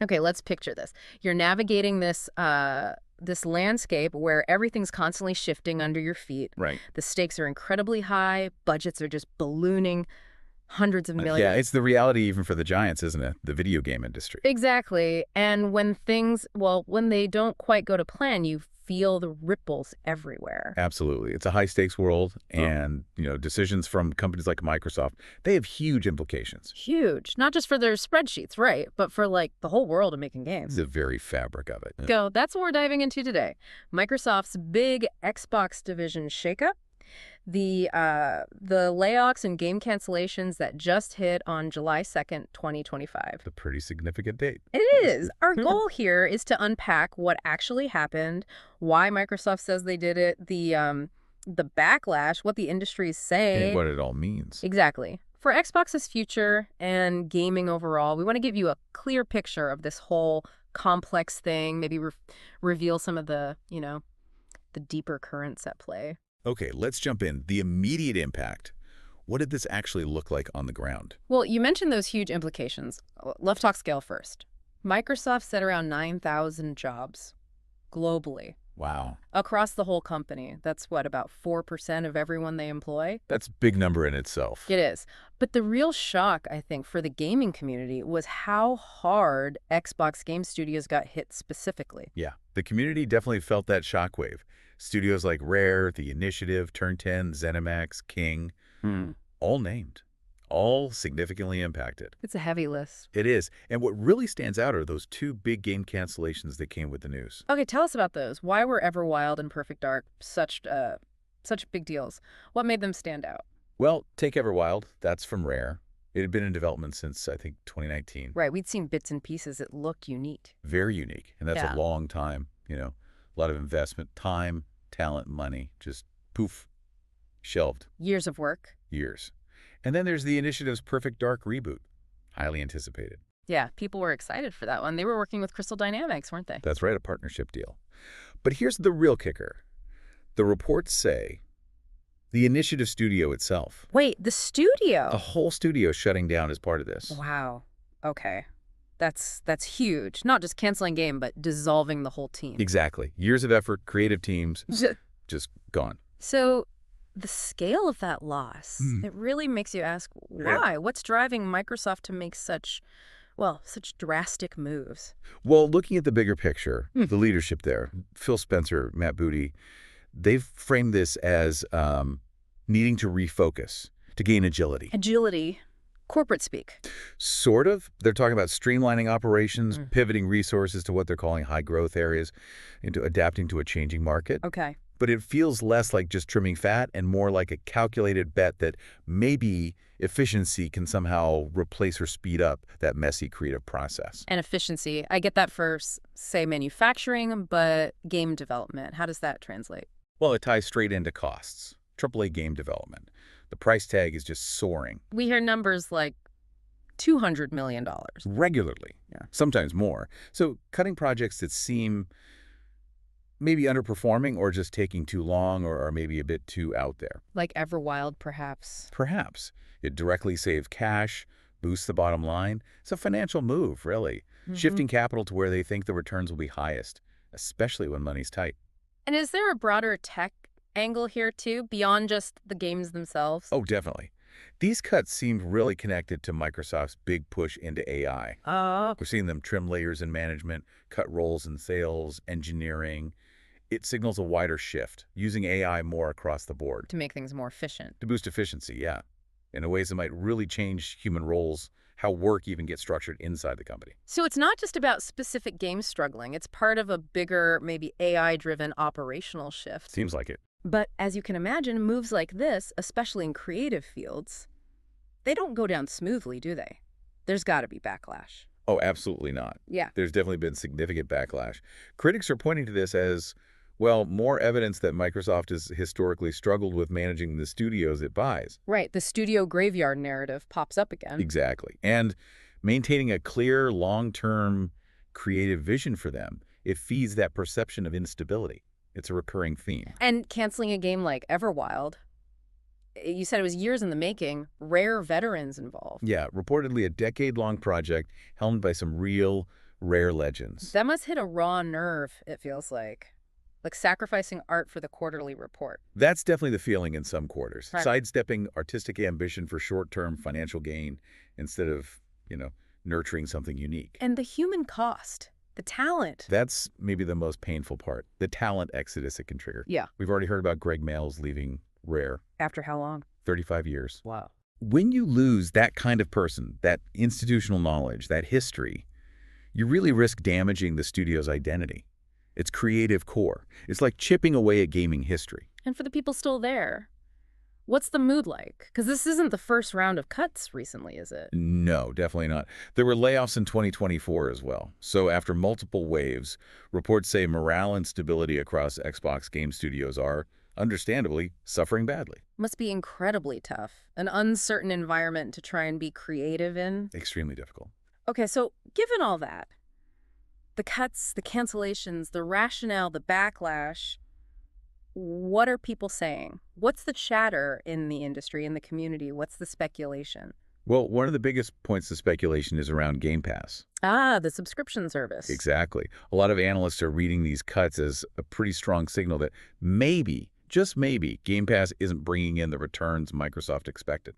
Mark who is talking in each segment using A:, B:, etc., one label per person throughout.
A: Okay, let's picture this. You're navigating this landscape where everything's constantly shifting under your feet.
B: Right.
A: The stakes are incredibly high, budgets are just ballooning, hundreds of
B: Yeah,
A: millions.
B: it's the reality even for the giants, isn't it? The video game industry.
A: Exactly. And when when they don't quite go to plan, you feel the ripples everywhere.
B: Absolutely. It's a high-stakes world, and, decisions from companies like Microsoft, they have huge implications.
A: Huge. Not just for their spreadsheets, right? But for like the whole world of making games.
B: The very fabric of it.
A: Go. That's what we're diving into today. Microsoft's big Xbox division shakeup, the layoffs and game cancellations that just hit on July 2nd, 2025.
B: A pretty significant date.
A: It is. Our goal here is to unpack what actually happened, why Microsoft says they did it, the backlash, what the industry is saying.
B: And what it all means.
A: Exactly. For Xbox's future and gaming overall, we want to give you a clear picture of this whole complex thing, maybe reveal some of the deeper currents at play.
B: Okay, let's jump in. The immediate impact. What did this actually look like on the ground?
A: Well, you mentioned those huge implications. Let's talk scale first. Microsoft said around 9,000 jobs globally
B: Wow.
A: across the whole company. That's what, about 4% of everyone they employ?
B: That's a big number in itself.
A: It is. But the real shock, I think, for the gaming community was how hard Xbox game studios got hit specifically.
B: Yeah, the community definitely felt that shockwave. Studios like Rare, The Initiative, Turn 10, ZeniMax, King, all named, all significantly impacted.
A: It's a heavy list.
B: It is. And what really stands out are those two big game cancellations that came with the news.
A: Okay, tell us about those. Why were Everwild and Perfect Dark such big deals? What made them stand out?
B: Well, take Everwild. That's from Rare. It had been in development since, I think, 2019.
A: Right, we'd seen bits and pieces that looked unique.
B: Very unique. And that's
A: Yeah.
B: a long time, a lot of investment, time, talent, money, just poof, shelved.
A: Years of work.
B: Years. And then there's the Initiative's Perfect Dark reboot. Highly anticipated.
A: Yeah, people were excited for that one. They were working with Crystal Dynamics, weren't they?
B: That's right, a partnership deal. But here's the real kicker. The reports say the Initiative studio itself,
A: Wait, the studio?
B: a whole studio shutting down as part of this.
A: Wow. Okay. That's huge. Not just canceling game, but dissolving the whole team.
B: Exactly. Years of effort, creative teams, just gone.
A: So the scale of that loss, it really makes you ask why? What's driving Microsoft to make such drastic moves?
B: Well, looking at the bigger picture, the leadership there, Phil Spencer, Matt Booty, they've framed this as needing to refocus, to gain agility.
A: Agility. Corporate speak.
B: Sort of. They're talking about streamlining operations, pivoting resources to what they're calling high-growth areas, into adapting to a changing market.
A: Okay.
B: But it feels less like just trimming fat and more like a calculated bet that maybe efficiency can somehow replace or speed up that messy creative process.
A: And efficiency. I get that for, say, manufacturing, but game development. How does that translate?
B: Well, it ties straight into costs. AAA game development. The price tag is just soaring.
A: We hear numbers like $200 million.
B: Regularly. Yeah. Sometimes more. So cutting projects that seem maybe underperforming or just taking too long or maybe a bit too out there.
A: Like Everwild, perhaps.
B: Perhaps. It directly saves cash, boosts the bottom line. It's a financial move, really. Shifting capital to where they think the returns will be highest, especially when money's tight.
A: And is there a broader tech angle here, too, beyond just the games themselves?
B: Oh, definitely. These cuts seem really connected to Microsoft's big push into AI. We're seeing them trim layers in management, cut roles in sales, engineering. It signals a wider shift, using AI more across the board.
A: To make things more efficient.
B: To boost efficiency, yeah. In ways that might really change human roles, how work even gets structured inside the company.
A: So it's not just about specific games struggling. It's part of a bigger, maybe AI-driven operational shift.
B: Seems like it.
A: But as you can imagine, moves like this, especially in creative fields, they don't go down smoothly, do they? There's got to be backlash.
B: Oh, absolutely not.
A: Yeah.
B: There's definitely been significant backlash. Critics are pointing to this as, well, more evidence that Microsoft has historically struggled with managing the studios it buys.
A: Right. The studio graveyard narrative pops up again.
B: Exactly. And maintaining a clear, long-term creative vision for them, it feeds that perception of instability. It's a recurring theme.
A: And canceling a game like Everwild, you said it was years in the making, Rare veterans involved.
B: Yeah, reportedly a decade-long project helmed by some real rare legends.
A: That must hit a raw nerve, it feels like sacrificing art for the quarterly report.
B: That's definitely the feeling in some quarters.
A: Right.
B: Sidestepping artistic ambition for short-term financial gain instead of, nurturing something unique.
A: And the human cost, the talent.
B: That's maybe the most painful part, the talent exodus it can trigger.
A: Yeah.
B: We've already heard about Greg Mails leaving Rare.
A: After how long?
B: 35 years.
A: Wow.
B: When you lose that kind of person, that institutional knowledge, that history, you really risk damaging the studio's identity, its creative core. It's like chipping away at gaming history.
A: And for the people still there, what's the mood like? Because this isn't the first round of cuts recently, is it?
B: No, definitely not. There were layoffs in 2024 as well. So after multiple waves, reports say morale and stability across Xbox game studios are, understandably, suffering badly.
A: Must be incredibly tough. An uncertain environment to try and be creative in.
B: Extremely difficult.
A: Okay, so given all that, the cuts, the cancellations, the rationale, the backlash, what are people saying? What's the chatter in the industry, in the community? What's the speculation?
B: Well, one of the biggest points of speculation is around Game Pass.
A: Ah, the subscription service.
B: Exactly. A lot of analysts are reading these cuts as a pretty strong signal that maybe, just maybe, Game Pass isn't bringing in the returns Microsoft expected.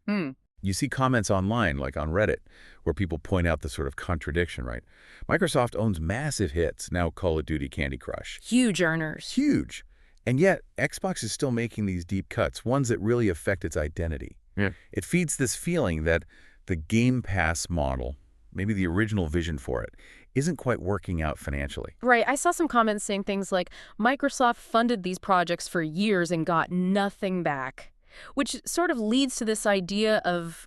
B: You see comments online, like on Reddit, where people point out the sort of contradiction, right? Microsoft owns massive hits, now Call of Duty, Candy Crush.
A: Huge earners.
B: Huge. And yet, Xbox is still making these deep cuts, ones that really affect its identity.
C: Yeah.
B: It feeds this feeling that the Game Pass model, maybe the original vision for it, isn't quite working out financially.
A: Right. I saw some comments saying things like, Microsoft funded these projects for years and got nothing back, which sort of leads to this idea of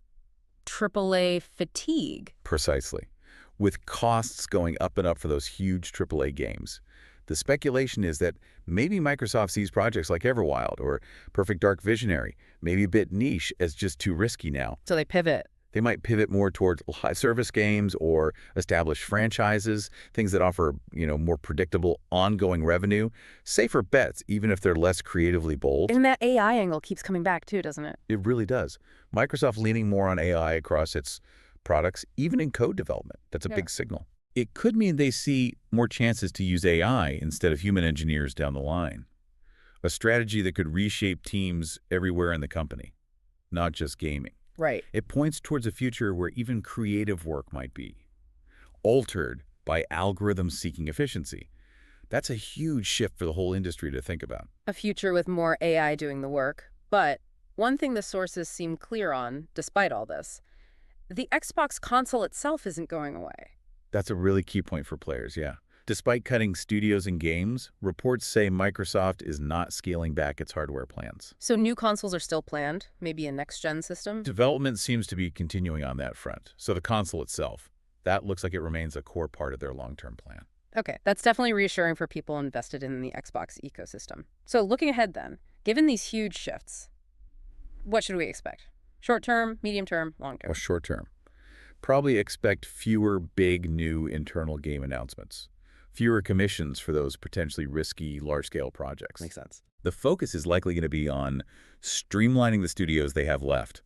A: AAA fatigue.
B: Precisely. With costs going up and up for those huge AAA games, the speculation is that maybe Microsoft sees projects like Everwild or Perfect Dark Visionary, maybe a bit niche, as just too risky now.
A: So they pivot.
B: They might pivot more towards live-service games or established franchises, things that offer, more predictable, ongoing revenue. Safer bets, even if they're less creatively bold.
A: And that AI angle keeps coming back too, doesn't it?
B: It really does. Microsoft leaning more on AI across its products, even in code development. That's a big signal. It could mean they see more chances to use AI instead of human engineers down the line. A strategy that could reshape teams everywhere in the company, not just gaming.
A: Right.
B: It points towards a future where even creative work might be altered by algorithms seeking efficiency. That's a huge shift for the whole industry to think about.
A: A future with more AI doing the work. But one thing the sources seem clear on, despite all this, the Xbox console itself isn't going away.
B: That's a really key point for players, yeah. Despite cutting studios and games, reports say Microsoft is not scaling back its hardware plans.
A: So new consoles are still planned, maybe a next-gen system?
B: Development seems to be continuing on that front. So the console itself, that looks like it remains a core part of their long-term plan.
A: Okay, that's definitely reassuring for people invested in the Xbox ecosystem. So looking ahead then, given these huge shifts, what should we expect? Short-term, medium-term, long-term?
B: Well, short-term. Probably expect fewer big new internal game announcements. Fewer commissions for those potentially risky, large-scale projects.
C: Makes sense.
B: The focus is likely going to be on streamlining the studios they have left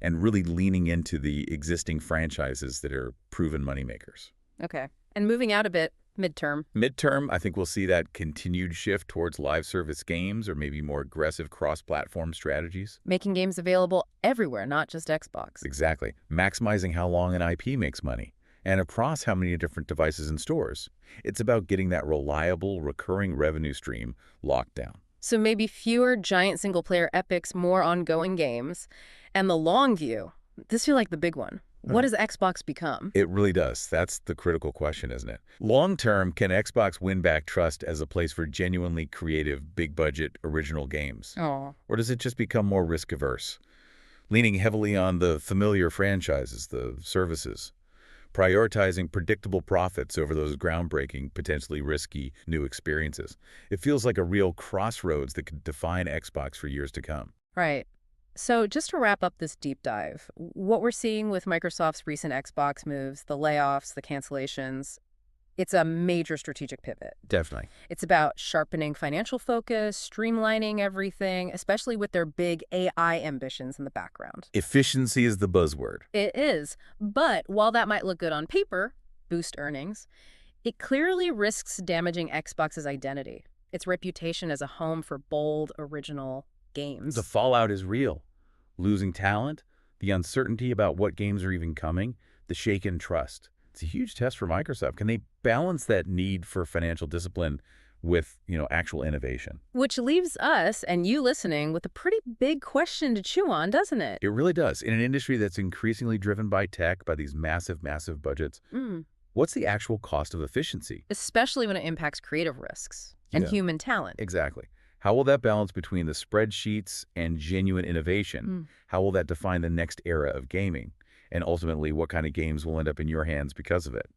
B: and really leaning into the existing franchises that are proven moneymakers.
A: Okay. And moving out a bit, midterm.
B: Midterm, I think we'll see that continued shift towards live service games or maybe more aggressive cross-platform strategies.
A: Making games available everywhere, not just Xbox.
B: Exactly. Maximizing how long an IP makes money and across how many different devices and stores. It's about getting that reliable, recurring revenue stream locked down.
A: So maybe fewer giant single-player epics, more ongoing games. And the long view, this feels like the big one. What does Xbox become?
B: It really does. That's the critical question, isn't it? Long-term, can Xbox win back trust as a place for genuinely creative, big-budget, original games?
A: Oh.
B: Or does it just become more risk-averse, leaning heavily on the familiar franchises, the services, prioritizing predictable profits over those groundbreaking, potentially risky new experiences? It feels like a real crossroads that could define Xbox for years to come.
A: Right. So just to wrap up this deep dive, what we're seeing with Microsoft's recent Xbox moves, the layoffs, the cancellations, it's a major strategic pivot.
B: Definitely.
A: It's about sharpening financial focus, streamlining everything, especially with their big AI ambitions in the background.
B: Efficiency is the buzzword.
A: It is. But while that might look good on paper, boost earnings, It clearly risks damaging Xbox's identity, its reputation as a home for bold, original
B: The
A: games.
B: fallout is real. Losing talent, the uncertainty about what games are even coming, the shaken trust. It's a huge test for Microsoft. Can they balance that need for financial discipline with, actual innovation?
A: Which leaves us and you listening with a pretty big question to chew on, doesn't it?
B: It really does. In an industry that's increasingly driven by tech, by these massive, massive budgets,
A: Mm.
B: what's the actual cost of efficiency?
A: Especially when it impacts creative risks and
B: Yeah,
A: human talent.
B: exactly. How will that balance between the spreadsheets and genuine innovation?
A: Mm.
B: How will that define the next era of gaming? And ultimately, what kind of games will end up in your hands because of it?